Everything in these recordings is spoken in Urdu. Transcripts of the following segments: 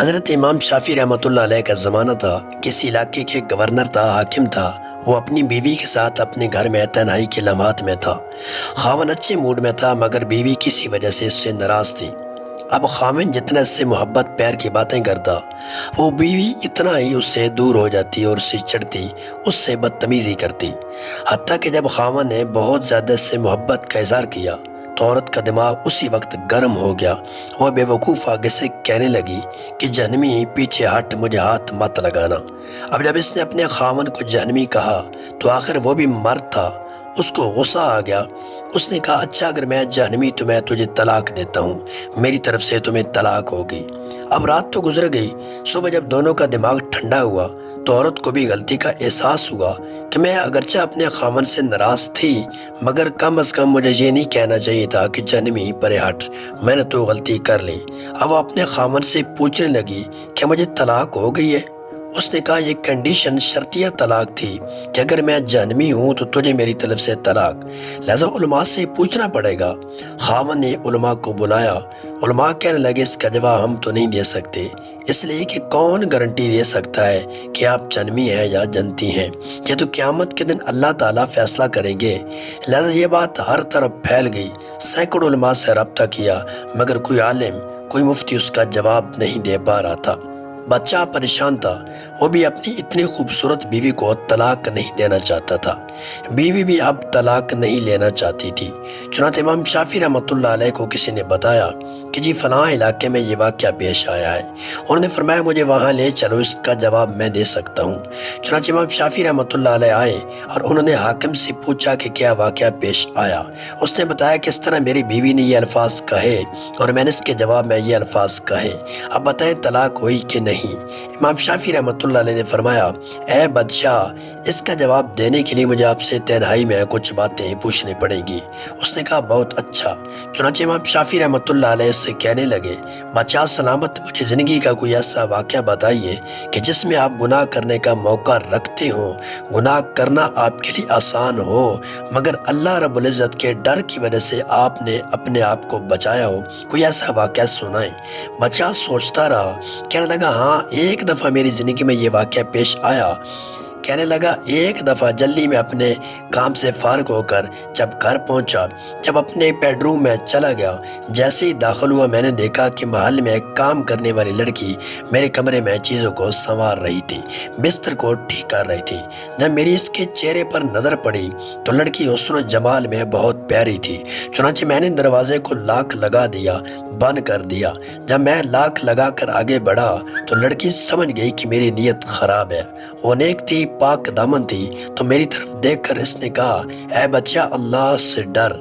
حضرت امام شافعی رحمۃ اللہ علیہ کا زمانہ تھا۔ کسی علاقے کے گورنر تھا، حاکم تھا۔ وہ اپنی بیوی کے ساتھ اپنے گھر میں تنہائی کے لمحات میں تھا۔ خاوند اچھے موڈ میں تھا مگر بیوی کسی وجہ سے اس سے ناراض تھی۔ اب خاوند جتنا اس سے محبت پیار کی باتیں کرتا، وہ بیوی اتنا ہی اس سے دور ہو جاتی اور اس سے چڑھتی، اس سے بدتمیزی کرتی۔ حتیٰ کہ جب خاوند نے بہت زیادہ اس سے محبت کا اظہار کیا تو عورت کا دماغ اسی وقت گرم ہو گیا۔ وہ بے وقوف آگے سے کہنے لگی کہ جہنمی پیچھے ہٹ، مجھے ہاتھ مت لگانا۔ اب جب اس نے اپنے خاوند کو جہنمی کہا تو آخر وہ بھی مرد تھا، اس کو غصہ آ گیا۔ اس نے کہا اچھا اگر میں جہنمی تو میں تجھے طلاق دیتا ہوں، میری طرف سے تمہیں طلاق ہوگی۔ اب رات تو گزر گئی۔ صبح جب دونوں کا دماغ ٹھنڈا ہوا تو عورت کو بھی غلطی کا احساس ہوا کہ میں اگرچہ اپنے خاوند سے ناراض تھی مگر کم از کم مجھے یہ نہیں کہنا چاہیے تھا کہ جہنمی پرے ہٹ، میں نے تو غلطی کر لی۔ اب وہ اپنے خاوند سے پوچھنے لگی کہ مجھے طلاق ہو گئی ہے۔ اس نے کہا یہ کنڈیشن شرطیہ طلاق تھی کہ اگر میں جہنمی ہوں تو تجھے میری طرف سے طلاق، لہذا علماء سے پوچھنا پڑے گا۔ خاوند نے علماء کو بلایا۔ علماء کہنے لگے اس کا جواب ہم تو نہیں دے سکتے، اس لیے کہ کون گارنٹی دے سکتا ہے کہ آپ جہنمی ہیں یا جنتی ہیں؟ یہ تو قیامت کے دن اللہ تعالیٰ فیصلہ کریں گے۔ لہذا یہ بات ہر طرف پھیل گئی۔ سینکڑوں علماء سے رابطہ کیا مگر کوئی عالم، کوئی مفتی اس کا جواب نہیں دے پا رہا تھا۔ بچہ پریشان تھا، وہ بھی اپنی اتنی خوبصورت بیوی کو طلاق نہیں دینا چاہتا تھا، بیوی بھی اب طلاق نہیں لینا چاہتی تھی۔ چنانچہ امام شافعی رحمۃ اللہ علیہ کو کسی نے بتایا کہ جی فلاں علاقے میں یہ واقعہ پیش آیا ہے۔ انہوں نے فرمایا مجھے وہاں لے چلو، اس کا جواب میں دے سکتا ہوں۔ چنانچہ امام شافعی رحمۃ اللہ علیہ آئے اور انہوں نے حاکم سے پوچھا کہ کیا واقعہ پیش آیا۔ اس نے بتایا کہ اس طرح میری بیوی نے یہ الفاظ کہے اور میں نے اس کے جواب میں یہ الفاظ کہے، اب بتائیں طلاق ہوئی کہ نہیں؟ امام شافعی رحمۃ اللہ علیہ نے فرمایا اے بادشاہ، اس کا جواب دینے کے لیے مجھے آپ سے تنہائی میں کچھ باتیں پوچھنی پڑیں گی۔ اس نے کہا بہت اچھا۔ چنانچہ امام شافعی رحمۃ اللہ علیہ سے کہنے لگے بادشاہ سلامت، مجھے زندگی کا کوئی ایسا واقعہ بتائیے کہ جس میں آپ گناہ کرنے کا موقع رکھتے ہوں، گناہ کرنا آپ کے لیے آسان ہو مگر اللہ رب العزت کے ڈر کی وجہ سے آپ نے اپنے آپ کو بچایا ہو، کوئی ایسا واقعہ سنائیں۔ بادشاہ سوچتا رہا، کہنے لگا ہاں ایک دفعہ میری زندگی میں یہ واقعہ پیش آیا۔ کہنے لگا ایک دفعہ جلدی میں اپنے کام سے فارغ ہو کر جب گھر پہنچا، جب اپنے بیڈ روم میں چلا گیا، جیسے ہی داخل ہوا میں نے دیکھا کہ محل میں کام کرنے والی لڑکی میرے کمرے میں چیزوں کو سنوار رہی تھی، بستر کو ٹھیک کر رہی تھی۔ جب میری اس کے چہرے پر نظر پڑی تو لڑکی حسن و جمال میں بہت پیاری تھی۔ چنانچہ میں نے دروازے کو لاک لگا دیا، بند کر دیا۔ جب میں لاک لگا کر آگے بڑھا تو لڑکی سمجھ گئی کہ میری نیت خراب ہے۔ وہ نیک تھی، پاک دامن تھی، تو میری طرف دیکھ کر اس نے کہا اے بچہ اللہ سے ڈر۔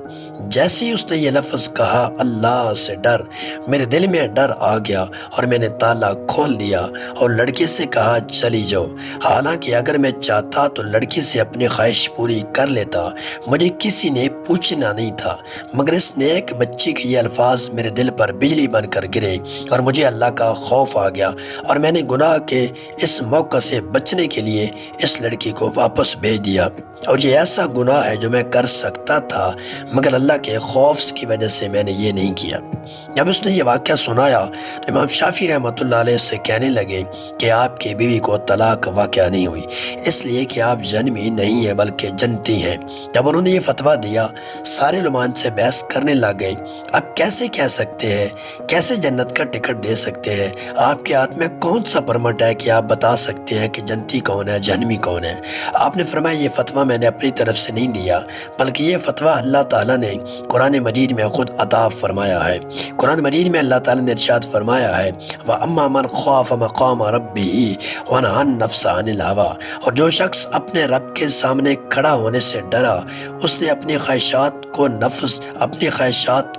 جیسے ہی اس نے یہ لفظ کہا اللہ سے ڈر، میرے دل میں ڈر آ گیا اور میں نے تالا کھول دیا اور لڑکی سے کہا چلی جاؤ۔ حالانکہ اگر میں چاہتا تو لڑکی سے اپنی خواہش پوری کر لیتا، مجھے کسی نے پوچھنا نہیں تھا، مگر اس نیک بچی کے یہ الفاظ میرے دل پر بجلی بن کر گرے اور مجھے اللہ کا خوف آ گیا اور میں نے گناہ کے اس موقع سے بچنے کے لیے اس لڑکی کو واپس بھیج دیا۔ اور یہ ایسا گناہ ہے جو میں کر سکتا تھا مگر اللہ کے خوف کی وجہ سے میں نے یہ نہیں کیا۔ جب اس نے یہ واقعہ سنایا تو امام شافعی رحمۃ اللہ علیہ سے کہنے لگے کہ آپ کی بیوی کو طلاق واقعہ نہیں ہوئی، اس لیے کہ آپ جہنمی نہیں ہیں بلکہ جنتی ہیں۔ جب انہوں نے یہ فتویٰ دیا سارے علماء سے بحث کرنے لگ گئے، آپ کیسے کہہ سکتے ہیں، کیسے جنت کا ٹکٹ دے سکتے ہیں؟ آپ کے ہاتھ میں کون سا پرمٹ ہے کہ آپ بتا سکتے ہیں کہ جنتی کون ہے، جہنمی کون ہے؟ آپ نے فرمایا یہ فتویٰ میں نے اپنی طرف سے نہیں دیا بلکہ یہ فتویٰ اللہ تعالیٰ نے قرآن مجید میں خود عطا فرمایا ہے۔ قرآن مجید میں اللہ تعالیٰ نے ارشاد فرمایا ہے وَأَمَّا مَنْ خَافَ مَقَامَ رَبِّهِ وَنَهَا النَّفْسَ عَنِ الْهَوَىٰ، اور جو شخص اپنے رب کے سامنے کھڑا ہونے سے ڈرا، اس نے اپنی خواہشات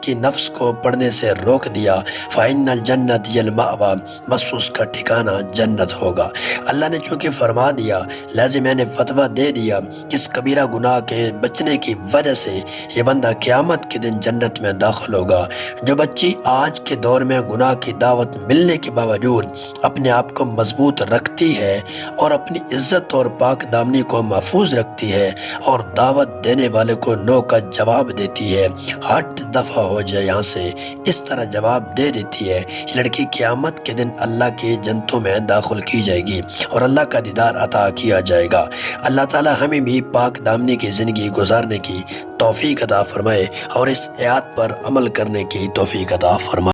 کی نفس کو پڑھنے سے روک دیا، فَإِنَّ الْجَنَّةَ هِيَ الْمَأْوَىٰ، بس اس کا ٹھکانہ جنت ہوگا۔ اللہ نے چونکہ فرما دیا لہذا میں نے فتویٰ دے دیا کہ اس کبیرہ گناہ کے بچنے کی وجہ سے یہ بندہ قیامت کے دن جنت میں داخل ہوگا۔ جو بچی آج کے دور میں گناہ کی دعوت ملنے کے باوجود اپنے آپ کو مضبوط رکھتی ہے اور اپنی عزت اور پاک دامنی کو محفوظ رکھتی ہے اور دعوت دینے والے کو نو کا جواب دیتی ہے، ہٹ دفع ہو جائے یہاں سے، اس طرح جواب دے دیتی ہے، یہ لڑکی قیامت کے دن اللہ کی جنتوں میں داخل کی جائے گی اور اللہ کا دیدار عطا کیا جائے گا۔ اللہ تعالی ہمیں بھی پاک دامنی کی زندگی گزارنے کی توفیق عطا فرمائے اور اس آیات پر عمل کرنے کی توفیق عطا فرمائے۔